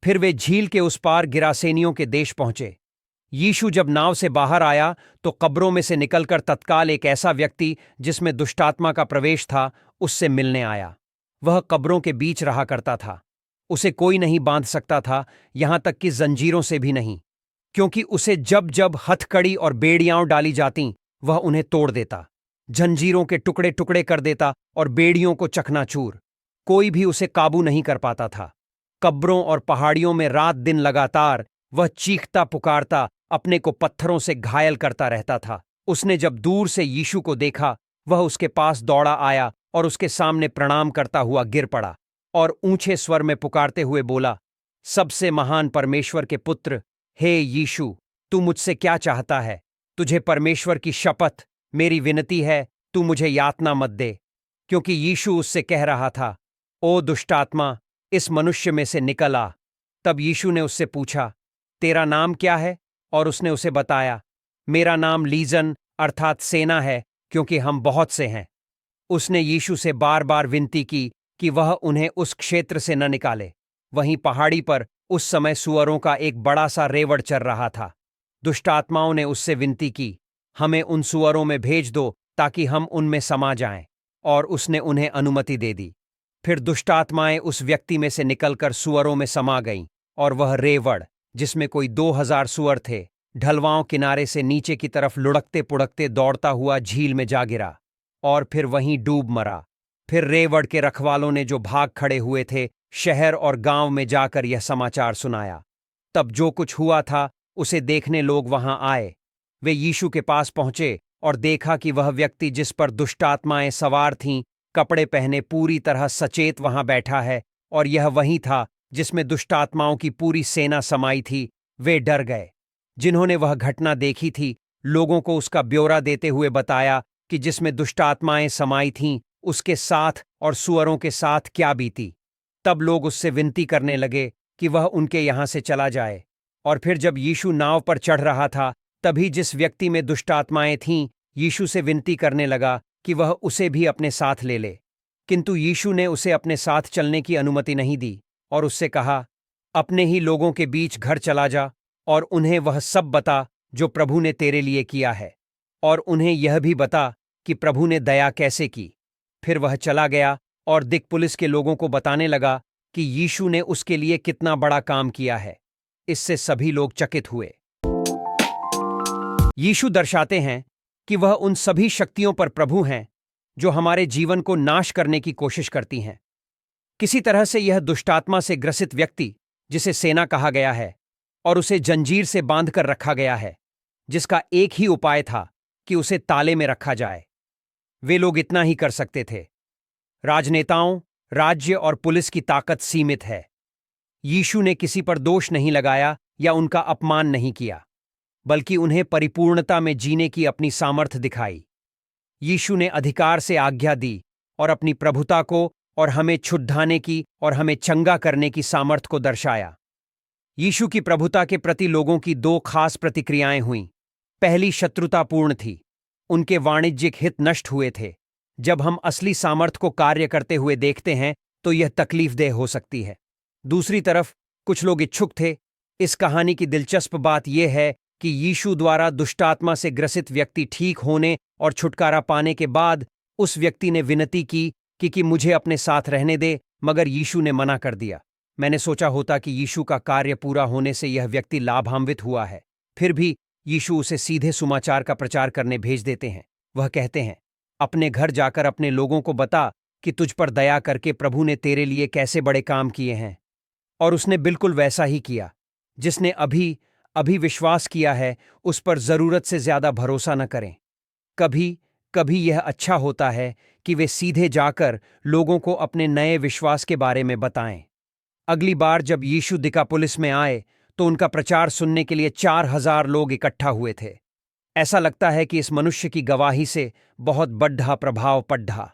फिर वे झील के उस पार गिरासेनियों के देश पहुंचे। यीशु जब नाव से बाहर आया तो कब्रों में से निकलकर तत्काल एक ऐसा व्यक्ति जिसमें दुष्टात्मा का प्रवेश था उससे मिलने आया। वह कब्रों के बीच रहा करता था। उसे कोई नहीं बांध सकता था, यहां तक कि जंजीरों से भी नहीं, क्योंकि उसे जब जब हथकड़ी और बेड़ियां डाली जातीं वह उन्हें तोड़ देता, जंजीरों के टुकड़े टुकड़े कर देता और बेड़ियों को चकनाचूर। कोई भी उसे काबू नहीं कर पाता था। कब्रों और पहाड़ियों में रात दिन लगातार वह चीखता पुकारता अपने को पत्थरों से घायल करता रहता था। उसने जब दूर से यीशु को देखा, वह उसके पास दौड़ा आया और उसके सामने प्रणाम करता हुआ गिर पड़ा और ऊंचे स्वर में पुकारते हुए बोला, सबसे महान परमेश्वर के पुत्र, हे यीशु, तू मुझसे क्या चाहता है? तुझे परमेश्वर की शपथ, मेरी विनती है, तू मुझे यातना मत दे। क्योंकि यीशु उससे कह रहा था, ओ दुष्टात्मा, इस मनुष्य में से निकल आ। तब यीशु ने उससे पूछा, तेरा नाम क्या है? और उसने उसे बताया, मेरा नाम लीजन अर्थात सेना है, क्योंकि हम बहुत से हैं। उसने यीशु से बार बार विनती की कि वह उन्हें उस क्षेत्र से न निकाले। वहीं पहाड़ी पर उस समय सूअरों का एक बड़ा सा रेवड़ चर रहा था। दुष्टात्माओं ने उससे विनती की, हमें उन सूअरों में भेज दो ताकि हम उनमें समा जाएं, और उसने उन्हें अनुमति दे दी। फिर दुष्टात्माएं उस व्यक्ति में से निकलकर सूअरों में समा गईं, और वह रेवड़, जिसमें कोई 2000 सूअर थे, ढलवाओं किनारे से नीचे की तरफ लुढ़कते पुढ़कते दौड़ता हुआ झील में जा गिरा और फिर वहीं डूब मरा। फिर रेवड़ के रखवालों ने जो भाग खड़े हुए थे, शहर और गांव में जाकर यह समाचार सुनाया। तब जो कुछ हुआ था उसे देखने लोग वहां आए। वे यीशु के पास पहुंचे और देखा कि वह व्यक्ति जिस पर दुष्टात्माएं सवार थीं, कपड़े पहने पूरी तरह सचेत वहां बैठा है, और यह वही था जिसमें दुष्टात्माओं की पूरी सेना समाई थी। वे डर गए। जिन्होंने वह घटना देखी थी, लोगों को उसका ब्यौरा देते हुए बताया कि जिसमें दुष्टात्माएं समाई थीं उसके साथ और सूअरों के साथ क्या बीती। तब लोग उससे विनती करने लगे कि वह उनके यहां से चला जाए। और फिर जब यीशु नाव पर चढ़ रहा था, तभी जिस व्यक्ति में दुष्टात्माएं थीं यीशु से विनती करने लगा कि वह उसे भी अपने साथ ले ले। किंतु यीशु ने उसे अपने साथ चलने की अनुमति नहीं दी और उससे कहा, अपने ही लोगों के बीच घर चला जा और उन्हें वह सब बता जो प्रभु ने तेरे लिए किया है, और उन्हें यह भी बता कि प्रभु ने दया कैसे की। फिर वह चला गया और दिक्पुलिस के लोगों को बताने लगा कि यीशु ने उसके लिए कितना बड़ा काम किया है। इससे सभी लोग चकित हुए। यीशु दर्शाते हैं कि वह उन सभी शक्तियों पर प्रभु हैं जो हमारे जीवन को नाश करने की कोशिश करती हैं। किसी तरह से यह दुष्टात्मा से ग्रसित व्यक्ति, जिसे सेना कहा गया है, और उसे जंजीर से बांधकर रखा गया है, जिसका एक ही उपाय था कि उसे ताले में रखा जाए। वे लोग इतना ही कर सकते थे। राजनेताओं, राज्य और पुलिस की ताकत सीमित है। यीशु ने किसी पर दोष नहीं लगाया या उनका अपमान नहीं किया, बल्कि उन्हें परिपूर्णता में जीने की अपनी सामर्थ्य दिखाई। यीशु ने अधिकार से आज्ञा दी और अपनी प्रभुता को और हमें छुड़ाने की और हमें चंगा करने की सामर्थ्य को दर्शाया। यीशु की प्रभुता के प्रति लोगों की दो खास प्रतिक्रियाएं हुईं। पहली शत्रुतापूर्ण थी। उनके वाणिज्यिक हित नष्ट हुए थे। जब हम असली सामर्थ्य को कार्य करते हुए देखते हैं तो यह तकलीफदेह हो सकती है। दूसरी तरफ कुछ लोग इच्छुक थे। इस कहानी की दिलचस्प बात यह है कि यीशु द्वारा दुष्टात्मा से ग्रसित व्यक्ति ठीक होने और छुटकारा पाने के बाद उस व्यक्ति ने विनती की कि मुझे अपने साथ रहने दे, मगर यीशु ने मना कर दिया। मैंने सोचा होता कि यीशु का कार्य पूरा होने से यह व्यक्ति लाभान्वित हुआ है। फिर भी यीशु उसे सीधे सुमाचार का प्रचार करने भेज देते हैं। वह कहते हैं, अपने घर जाकर अपने लोगों को बता कि तुझ पर दया करके प्रभु ने तेरे लिए कैसे बड़े काम किए हैं। और उसने बिल्कुल वैसा ही किया। जिसने अभी विश्वास किया है उस पर जरूरत से ज्यादा भरोसा न करें। कभी कभी यह अच्छा होता है कि वे सीधे जाकर लोगों को अपने नए विश्वास के बारे में बताएं। अगली बार जब यीशु दिकापुलिस में आए तो उनका प्रचार सुनने के लिए 4000 लोग इकट्ठा हुए थे। ऐसा लगता है कि इस मनुष्य की गवाही से बहुत बड़ा प्रभाव पड़ा।